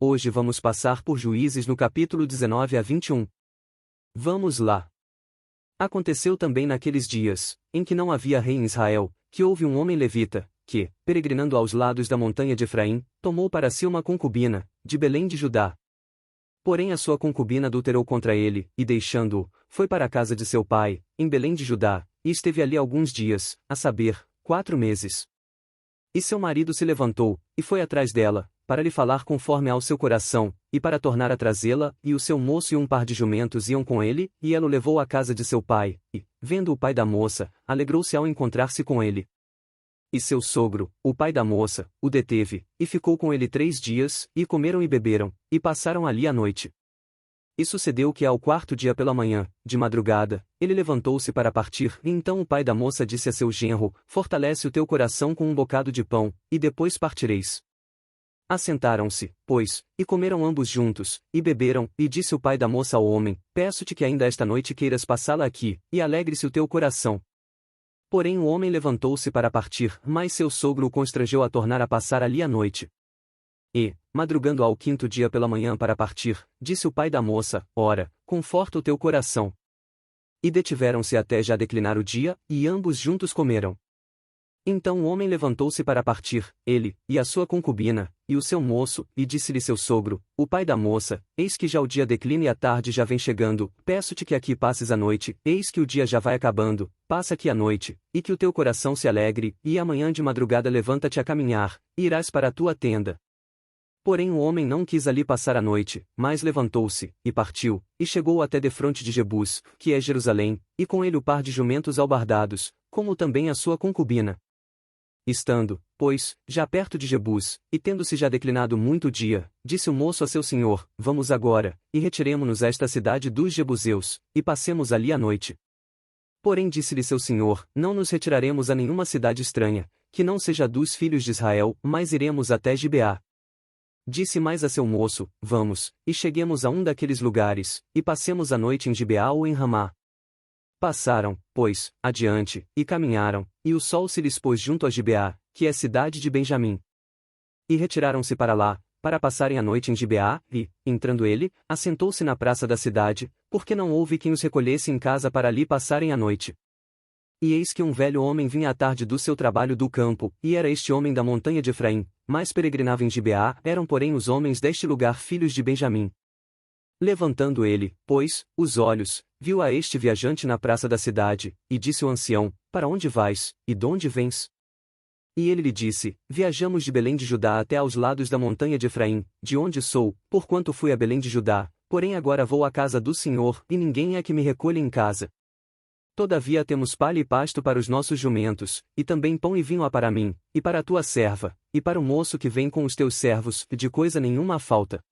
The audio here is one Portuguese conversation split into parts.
Hoje vamos passar por Juízes no capítulo 19 a 21. Vamos lá. Aconteceu também naqueles dias, em que não havia rei em Israel, que houve um homem levita, que, peregrinando aos lados da montanha de Efraim, tomou para si uma concubina, de Belém de Judá. Porém a sua concubina adulterou contra ele, e deixando-o, foi para a casa de seu pai, em Belém de Judá, e esteve ali alguns dias, a saber, 4 meses. E seu marido se levantou, e foi atrás dela, para lhe falar conforme ao seu coração, e para tornar a trazê-la, e o seu moço e um par de jumentos iam com ele, e ela o levou à casa de seu pai, e, vendo o pai da moça, alegrou-se ao encontrar-se com ele. E seu sogro, o pai da moça, o deteve, e ficou com ele 3 dias, e comeram e beberam, e passaram ali a noite. E sucedeu que ao 4º dia pela manhã, de madrugada, ele levantou-se para partir, e então o pai da moça disse a seu genro: fortalece o teu coração com um bocado de pão, e depois partireis. Assentaram-se, pois, e comeram ambos juntos, e beberam, e disse o pai da moça ao homem: peço-te que ainda esta noite queiras passá-la aqui, e alegre-se o teu coração. Porém o homem levantou-se para partir, mas seu sogro o constrangeu a tornar a passar ali a noite. E, madrugando ao 5º dia pela manhã para partir, disse o pai da moça: ora, conforta o teu coração. E detiveram-se até já declinar o dia, e ambos juntos comeram. Então o homem levantou-se para partir, ele, e a sua concubina, e o seu moço, e disse-lhe seu sogro, o pai da moça: eis que já o dia declina e a tarde já vem chegando, peço-te que aqui passes a noite, eis que o dia já vai acabando, passa aqui a noite, e que o teu coração se alegre, e amanhã de madrugada levanta-te a caminhar, e irás para a tua tenda. Porém o homem não quis ali passar a noite, mas levantou-se, e partiu, e chegou até defronte de Jebus, que é Jerusalém, e com ele o par de jumentos albardados, como também a sua concubina. Estando, pois, já perto de Jebus, e tendo-se já declinado muito o dia, disse o moço a seu senhor: vamos agora, e retiremo-nos a esta cidade dos Jebuseus, e passemos ali a noite. Porém disse-lhe seu senhor: não nos retiraremos a nenhuma cidade estranha, que não seja dos filhos de Israel, mas iremos até Gibeá. Disse mais a seu moço: vamos, e cheguemos a um daqueles lugares, e passemos a noite em Gibeá ou em Ramá. Passaram, pois, adiante, e caminharam, e o sol se lhes pôs junto a Gibeá, que é cidade de Benjamim. E retiraram-se para lá, para passarem a noite em Gibeá, e, entrando ele, assentou-se na praça da cidade, porque não houve quem os recolhesse em casa para ali passarem a noite. E eis que um velho homem vinha à tarde do seu trabalho do campo, e era este homem da montanha de Efraim, mas peregrinava em Gibeá, eram porém os homens deste lugar filhos de Benjamim. Levantando ele, pois, os olhos, viu a este viajante na praça da cidade, e disse o ancião: para onde vais, e donde vens? E ele lhe disse: viajamos de Belém de Judá até aos lados da montanha de Efraim, de onde sou, porquanto fui a Belém de Judá, porém agora vou à casa do Senhor, e ninguém é que me recolha em casa. Todavia temos palha e pasto para os nossos jumentos, e também pão e vinho há para mim, e para a tua serva, e para o moço que vem com os teus servos, de coisa nenhuma há falta.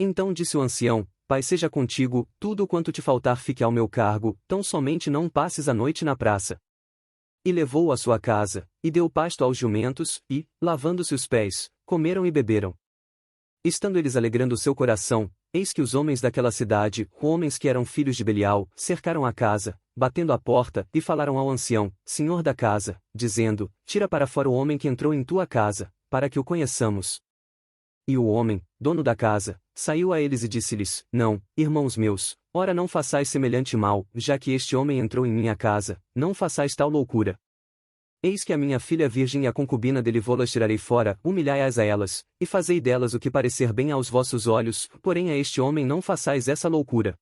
Então disse o ancião: Pai seja contigo, tudo quanto te faltar fique ao meu cargo, tão somente não passes a noite na praça. E levou-o à sua casa, e deu pasto aos jumentos, e, lavando-se os pés, comeram e beberam. Estando eles alegrando o seu coração, eis que os homens daquela cidade, homens que eram filhos de Belial, cercaram a casa, batendo à porta, e falaram ao ancião, senhor da casa, dizendo: tira para fora o homem que entrou em tua casa, para que o conheçamos. E o homem, dono da casa, saiu a eles e disse-lhes: não, irmãos meus, ora não façais semelhante mal, já que este homem entrou em minha casa, não façais tal loucura. Eis que a minha filha virgem e a concubina dele vou-las tirarei fora, humilhai-as a elas, e fazei delas o que parecer bem aos vossos olhos, porém a este homem não façais essa loucura.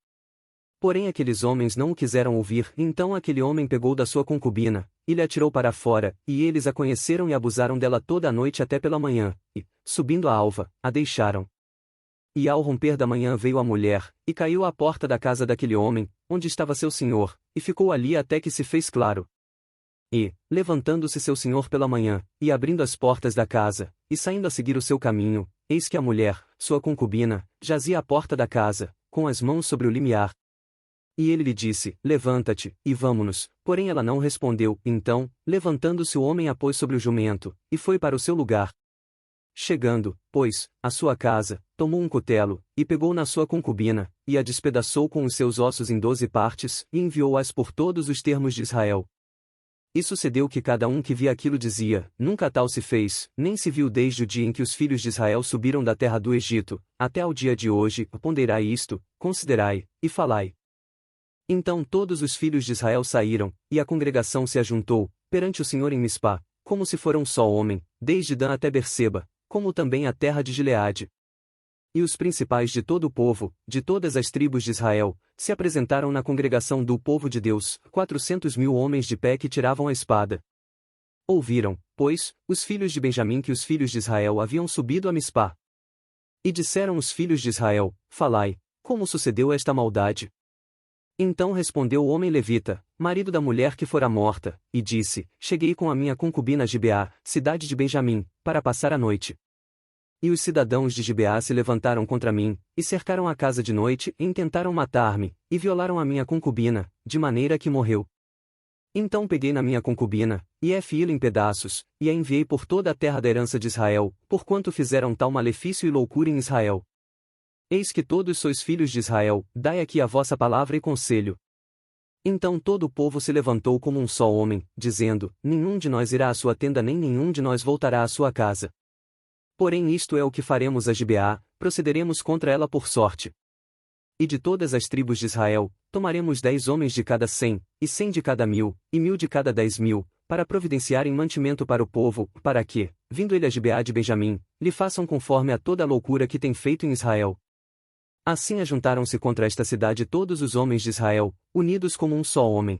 Porém aqueles homens não o quiseram ouvir, então aquele homem pegou da sua concubina, e lhe atirou para fora, e eles a conheceram e abusaram dela toda a noite até pela manhã, e, subindo a alva, a deixaram. E ao romper da manhã veio a mulher, e caiu à porta da casa daquele homem, onde estava seu senhor, e ficou ali até que se fez claro. E, levantando-se seu senhor pela manhã, e abrindo as portas da casa, e saindo a seguir o seu caminho, eis que a mulher, sua concubina, jazia à porta da casa, com as mãos sobre o limiar. E ele lhe disse: levanta-te, e vamo-nos, porém ela não respondeu, então, levantando-se o homem a pôs sobre o jumento, e foi para o seu lugar. Chegando, pois, à sua casa, tomou um cutelo, e pegou na sua concubina, e a despedaçou com os seus ossos em 12 partes, e enviou-as por todos os termos de Israel. E sucedeu que cada um que via aquilo dizia: Nunca tal se fez, nem se viu desde o dia em que os filhos de Israel subiram da terra do Egito, até ao dia de hoje. Ponderai isto, considerai, e falai. Então todos os filhos de Israel saíram, e a congregação se ajuntou, perante o Senhor em Mispá, como se fora um só homem, desde Dan até Berseba, como também a terra de Gileade. E os principais de todo o povo, de todas as tribos de Israel, se apresentaram na congregação do povo de Deus, 400.000 homens de pé que tiravam a espada. Ouviram, pois, os filhos de Benjamim que os filhos de Israel haviam subido a Mispá. E disseram os filhos de Israel: Falai, como sucedeu esta maldade? Então respondeu o homem levita, marido da mulher que fora morta, e disse: Cheguei com a minha concubina a Gibeá, cidade de Benjamim, para passar a noite. E os cidadãos de Gibeá se levantaram contra mim, e cercaram a casa de noite, e intentaram matar-me, e violaram a minha concubina, de maneira que morreu. Então peguei na minha concubina, e fi-la em pedaços, e a enviei por toda a terra da herança de Israel, porquanto fizeram tal malefício e loucura em Israel. Eis que todos sois filhos de Israel, dai aqui a vossa palavra e conselho. Então todo o povo se levantou como um só homem, dizendo: Nenhum de nós irá à sua tenda nem nenhum de nós voltará à sua casa. Porém isto é o que faremos a Gibeá, procederemos contra ela por sorte. E de todas as tribos de Israel, tomaremos 10 homens de cada 100, e 100 de cada 1.000, e 1.000 de cada 10.000, para providenciarem mantimento para o povo, para que, vindo ele a Gibeá de Benjamim, lhe façam conforme a toda a loucura que tem feito em Israel. Assim ajuntaram-se contra esta cidade todos os homens de Israel, unidos como um só homem.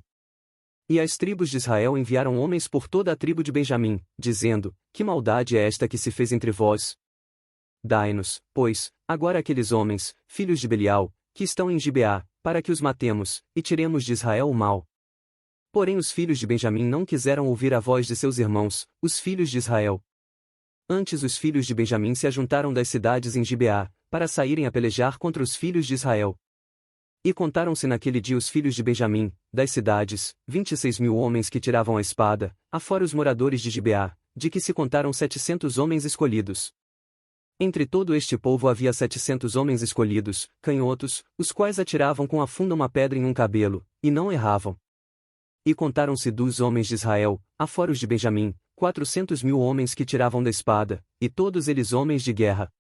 E as tribos de Israel enviaram homens por toda a tribo de Benjamim, dizendo: Que maldade é esta que se fez entre vós? Dai-nos, pois, agora aqueles homens, filhos de Belial, que estão em Gibeá, para que os matemos, e tiremos de Israel o mal. Porém os filhos de Benjamim não quiseram ouvir a voz de seus irmãos, os filhos de Israel. Antes os filhos de Benjamim se ajuntaram das cidades em Gibeá, para saírem a pelejar contra os filhos de Israel. E contaram-se naquele dia os filhos de Benjamim, das cidades, 26.000 homens que tiravam a espada, afora os moradores de Gibeá, de que se contaram 700 homens escolhidos. Entre todo este povo havia 700 homens escolhidos, canhotos, os quais atiravam com a funda uma pedra em um cabelo, e não erravam. E contaram-se dos homens de Israel, afora os de Benjamim, 400.000 homens que tiravam da espada, e todos eles homens de guerra.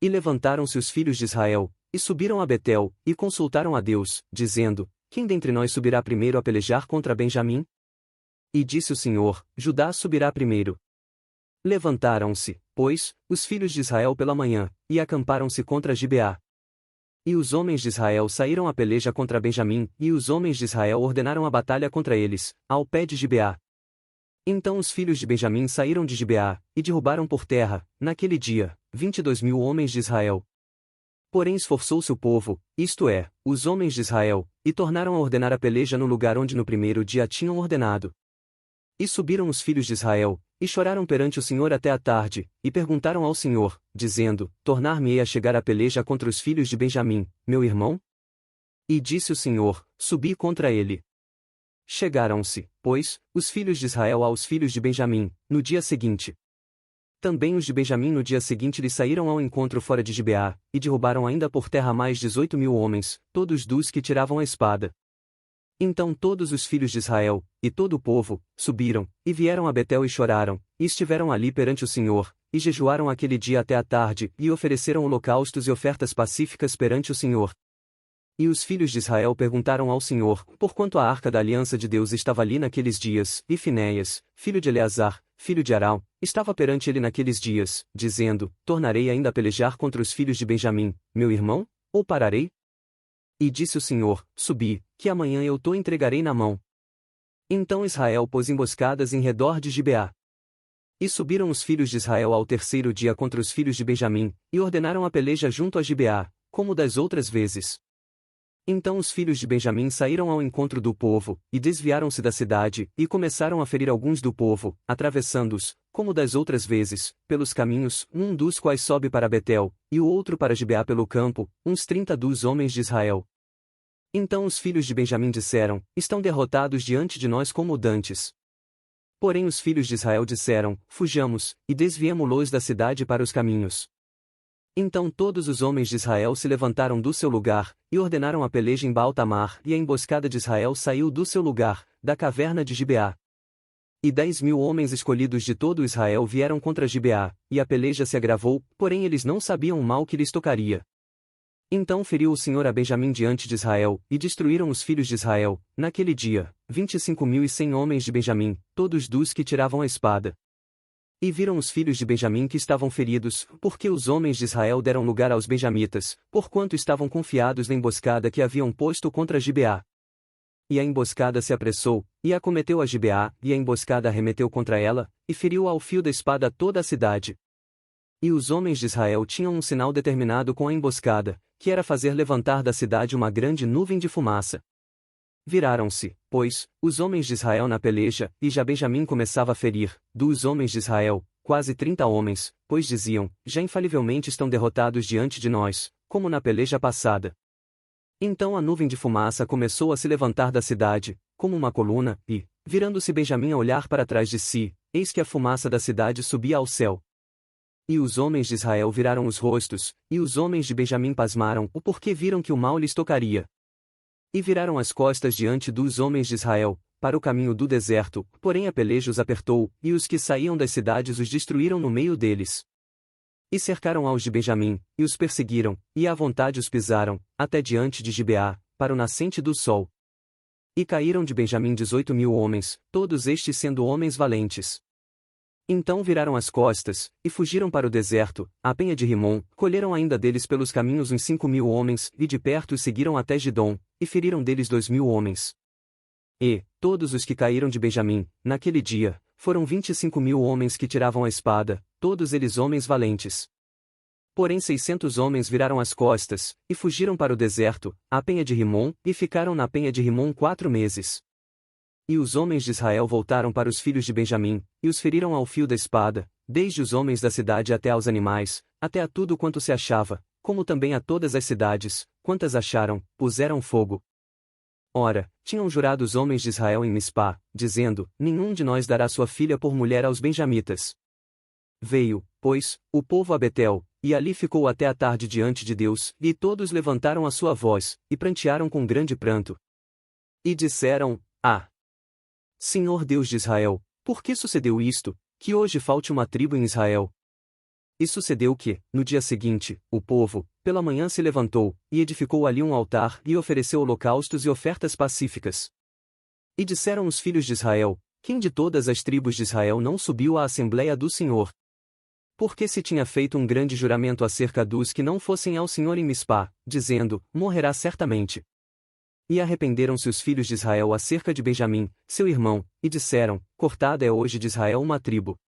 E levantaram-se os filhos de Israel, e subiram a Betel, e consultaram a Deus, dizendo: Quem dentre nós subirá primeiro a pelejar contra Benjamim? E disse o Senhor: Judá subirá primeiro. Levantaram-se, pois, os filhos de Israel pela manhã, e acamparam-se contra Gibeá. E os homens de Israel saíram a peleja contra Benjamim, e os homens de Israel ordenaram a batalha contra eles, ao pé de Gibeá. Então os filhos de Benjamim saíram de Gibeá, e derrubaram por terra, naquele dia, 22.000 homens de Israel. Porém esforçou-se o povo, isto é, os homens de Israel, e tornaram a ordenar a peleja no lugar onde no primeiro dia tinham ordenado. E subiram os filhos de Israel, e choraram perante o Senhor até a tarde, e perguntaram ao Senhor, dizendo: Tornar-me-ei a chegar a peleja contra os filhos de Benjamim, meu irmão? E disse o Senhor: Subi contra ele. Chegaram-se, pois, os filhos de Israel aos filhos de Benjamim, no dia seguinte. Também os de Benjamim no dia seguinte lhe saíram ao encontro fora de Gibeá, e derrubaram ainda por terra mais 18.000 homens, todos dos que tiravam a espada. Então todos os filhos de Israel, e todo o povo, subiram, e vieram a Betel e choraram, e estiveram ali perante o Senhor, e jejuaram aquele dia até a tarde, e ofereceram holocaustos e ofertas pacíficas perante o Senhor. E os filhos de Israel perguntaram ao Senhor, porquanto a arca da aliança de Deus estava ali naqueles dias, e Finéias, filho de Eleazar, filho de Arão, estava perante ele naqueles dias, dizendo: Tornarei ainda a pelejar contra os filhos de Benjamim, meu irmão, ou pararei? E disse o Senhor: Subi, que amanhã eu te entregarei na mão. Então Israel pôs emboscadas em redor de Gibeá. E subiram os filhos de Israel ao terceiro dia contra os filhos de Benjamim, e ordenaram a peleja junto a Gibeá, como das outras vezes. Então os filhos de Benjamim saíram ao encontro do povo, e desviaram-se da cidade, e começaram a ferir alguns do povo, atravessando-os, como das outras vezes, pelos caminhos, um dos quais sobe para Betel, e o outro para Gibeá pelo campo, uns 30 dos homens de Israel. Então os filhos de Benjamim disseram: Estão derrotados diante de nós como dantes. Porém os filhos de Israel disseram: Fujamos, e desviemo-los da cidade para os caminhos. Então todos os homens de Israel se levantaram do seu lugar, e ordenaram a peleja em Baal-Tamar, e a emboscada de Israel saiu do seu lugar, da caverna de Gibeá. E 10.000 homens escolhidos de todo Israel vieram contra Gibeá, e a peleja se agravou, porém eles não sabiam o mal que lhes tocaria. Então feriu o Senhor a Benjamim diante de Israel, e destruíram os filhos de Israel, naquele dia, 25.100 homens de Benjamim, todos dos que tiravam a espada. E viram os filhos de Benjamim que estavam feridos, porque os homens de Israel deram lugar aos benjamitas, porquanto estavam confiados na emboscada que haviam posto contra Gibeá. E a emboscada se apressou, e acometeu a Gibeá, e a emboscada arremeteu contra ela, e feriu ao fio da espada toda a cidade. E os homens de Israel tinham um sinal determinado com a emboscada, que era fazer levantar da cidade uma grande nuvem de fumaça. Viraram-se, pois, os homens de Israel na peleja, e já Benjamim começava a ferir, dos homens de Israel, quase 30 homens, pois diziam, já infalivelmente estão derrotados diante de nós, como na peleja passada. Então a nuvem de fumaça começou a se levantar da cidade, como uma coluna, e, virando-se Benjamim a olhar para trás de si, eis que a fumaça da cidade subia ao céu. E os homens de Israel viraram os rostos, e os homens de Benjamim pasmaram, porque viram que o mal lhes tocaria. E viraram as costas diante dos homens de Israel, para o caminho do deserto, porém a peleja os apertou, e os que saíam das cidades os destruíram no meio deles. E cercaram aos de Benjamim, e os perseguiram, e à vontade os pisaram, até diante de Gibeá, para o nascente do sol. E caíram de Benjamim 18.000 homens, todos estes sendo homens valentes. Então viraram as costas, e fugiram para o deserto, à penha de Rimom, colheram ainda deles pelos caminhos uns 5.000 homens, e de perto os seguiram até Gidom, e feriram deles 2.000 homens. E, todos os que caíram de Benjamim, naquele dia, foram 25.000 homens que tiravam a espada, todos eles homens valentes. Porém 600 homens viraram as costas, e fugiram para o deserto, à penha de Rimom, e ficaram na penha de Rimom 4 meses. E os homens de Israel voltaram para os filhos de Benjamim, e os feriram ao fio da espada, desde os homens da cidade até aos animais, até a tudo quanto se achava, como também a todas as cidades, quantas acharam, puseram fogo. Ora, tinham jurado os homens de Israel em Mispá, dizendo, nenhum de nós dará sua filha por mulher aos benjamitas. Veio, pois, o povo a Betel, e ali ficou até a tarde diante de Deus, e todos levantaram a sua voz, e prantearam com grande pranto. E disseram, Senhor Deus de Israel, por que sucedeu isto, que hoje falte uma tribo em Israel? E sucedeu que, no dia seguinte, o povo, pela manhã se levantou, e edificou ali um altar, e ofereceu holocaustos e ofertas pacíficas. E disseram os filhos de Israel, quem de todas as tribos de Israel não subiu à Assembleia do Senhor? Porque se tinha feito um grande juramento acerca dos que não fossem ao Senhor em Mispá, dizendo, morrerá certamente. E arrependeram-se os filhos de Israel acerca de Benjamim, seu irmão, e disseram, cortada é hoje de Israel uma tribo.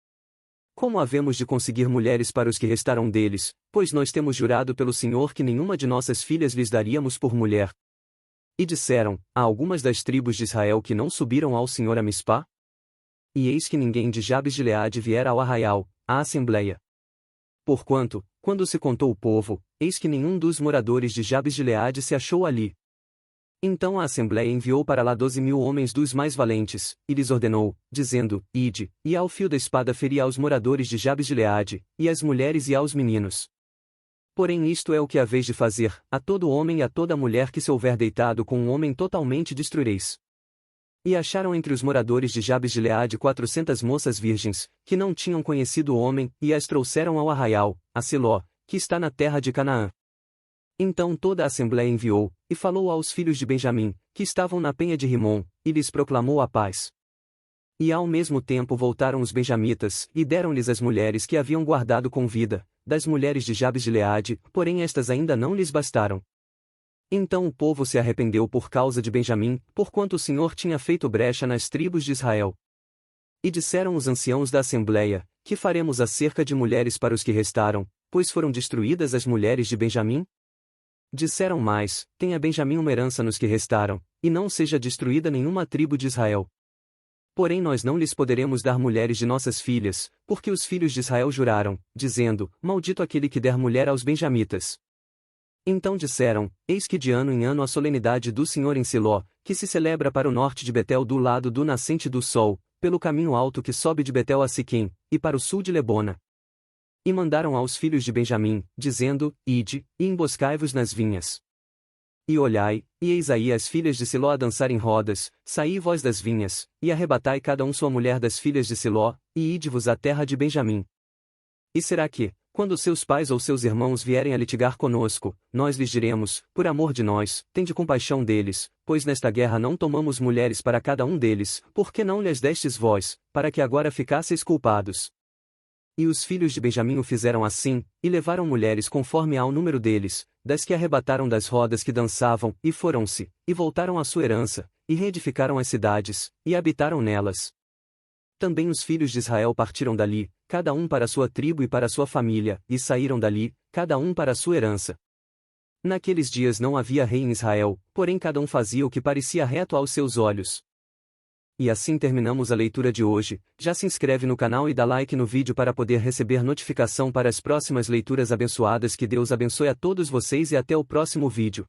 Como havemos de conseguir mulheres para os que restaram deles, pois nós temos jurado pelo Senhor que nenhuma de nossas filhas lhes daríamos por mulher? E disseram, há algumas das tribos de Israel que não subiram ao Senhor a Mispá? E eis que ninguém de Jabes de Gileade viera ao arraial, à assembleia. Porquanto, quando se contou o povo, eis que nenhum dos moradores de Jabes de Gileade se achou ali. Então a Assembleia enviou para lá 12.000 homens dos mais valentes, e lhes ordenou, dizendo, ide, e ao fio da espada feri aos moradores de Jabes de Gileade, e às mulheres e aos meninos. Porém isto é o que haveis de fazer, a todo homem e a toda mulher que se houver deitado com um homem totalmente destruireis. E acharam entre os moradores de Jabes de Gileade 400 moças virgens, que não tinham conhecido o homem, e as trouxeram ao arraial, a Siló, que está na terra de Canaã. Então toda a Assembleia enviou, e falou aos filhos de Benjamim, que estavam na penha de Rimom, e lhes proclamou a paz. E ao mesmo tempo voltaram os benjamitas, e deram-lhes as mulheres que haviam guardado com vida, das mulheres de Jabes de Gileade, porém estas ainda não lhes bastaram. Então o povo se arrependeu por causa de Benjamim, porquanto o Senhor tinha feito brecha nas tribos de Israel. E disseram os anciãos da Assembleia, que faremos acerca de mulheres para os que restaram, pois foram destruídas as mulheres de Benjamim? Disseram mais, tenha Benjamim uma herança nos que restaram, e não seja destruída nenhuma tribo de Israel. Porém nós não lhes poderemos dar mulheres de nossas filhas, porque os filhos de Israel juraram, dizendo, maldito aquele que der mulher aos benjamitas. Então disseram, eis que de ano em ano a solenidade do Senhor em Siló, que se celebra para o norte de Betel do lado do nascente do sol, pelo caminho alto que sobe de Betel a Siquém, e para o sul de Lebona. E mandaram aos filhos de Benjamim, dizendo, ide, e emboscai-vos nas vinhas. E olhai, e eis aí as filhas de Siló a dançar em rodas, saí vós das vinhas, e arrebatai cada um sua mulher das filhas de Siló, e ide-vos à terra de Benjamim. E será que, quando seus pais ou seus irmãos vierem a litigar conosco, nós lhes diremos, por amor de nós, tende compaixão deles, pois nesta guerra não tomamos mulheres para cada um deles, por que não lhes destes vós, para que agora ficasseis culpados? E os filhos de Benjamim o fizeram assim, e levaram mulheres conforme ao número deles, das que arrebataram das rodas que dançavam, e foram-se, e voltaram à sua herança, e reedificaram as cidades, e habitaram nelas. Também os filhos de Israel partiram dali, cada um para sua tribo e para sua família, e saíram dali, cada um para sua herança. Naqueles dias não havia rei em Israel, porém cada um fazia o que parecia reto aos seus olhos. E assim terminamos a leitura de hoje. Já se inscreve no canal e dá like no vídeo para poder receber notificação para as próximas leituras abençoadas. Que Deus abençoe a todos vocês e até o próximo vídeo.